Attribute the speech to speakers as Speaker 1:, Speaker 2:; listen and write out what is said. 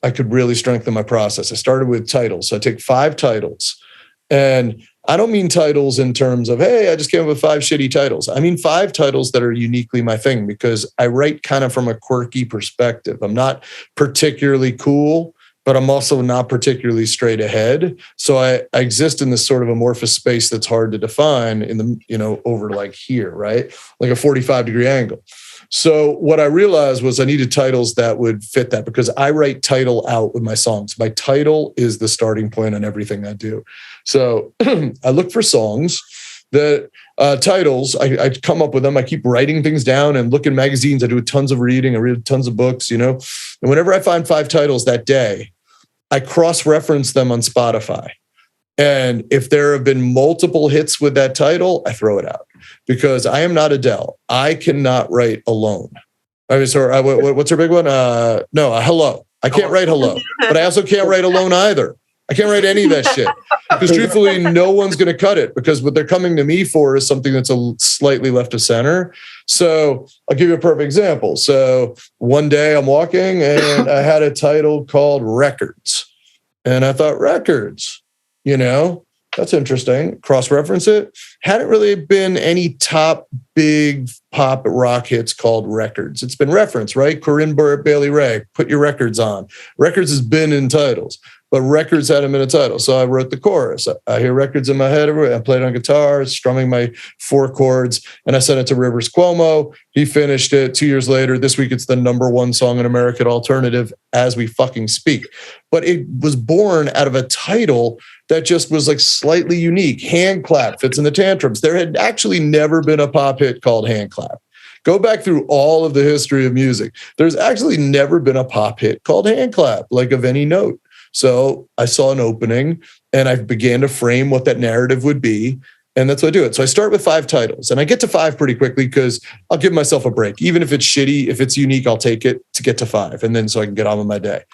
Speaker 1: I could really strengthen my process. I started with titles. So I take 5 titles. And I don't mean titles in terms of, hey, I just came up with 5 shitty titles. I mean 5 titles that are uniquely my thing, because I write kind of from a quirky perspective. I'm not particularly cool, but I'm also not particularly straight ahead. So I exist in this sort of amorphous space that's hard to define in the, over like here, right? Like a 45-degree angle. So what I realized was I needed titles that would fit that, because I write title out with my songs. My title is the starting point on everything I do. So I look for songs that titles, I come up with them. I keep writing things down and look in magazines. I do tons of reading. I read tons of books, And whenever I find 5 titles that day, I cross-reference them on Spotify. And if there have been multiple hits with that title, I throw it out, because I am not Adele. I cannot write alone. I mean, sorry, what's her big one? Hello. I can't write hello, but I also can't write alone either. I can't write any of that shit, because truthfully, no one's going to cut it, because what they're coming to me for is something that's a slightly left of center. So I'll give you a perfect example. So one day I'm walking and I had a title called Records, and I thought, records, that's interesting. Cross-reference it. Hadn't really been any top big pop rock hits called Records. It's been referenced, right? Corinne Bailey Rae, Put Your Records On. Records has been in titles, but Records hadn't been a title. So I wrote the chorus. I hear records in my head everywhere. I played on guitar, strumming my 4 chords, and I sent it to Rivers Cuomo. He finished it 2 years later. This week, it's the #1 song in American Alternative as we fucking speak. But it was born out of a title that just was like slightly unique. Hand Clap fits in the Tantrums. There had actually never been a pop hit called Hand Clap. Go back through all of the history of music. There's actually never been a pop hit called Hand Clap, like of any note. So I saw an opening and I began to frame what that narrative would be. And that's what I do it. So I start with 5 titles, and I get to 5 pretty quickly, because I'll give myself a break. Even if it's shitty, if it's unique, I'll take it to get to 5. And then so I can get on with my day.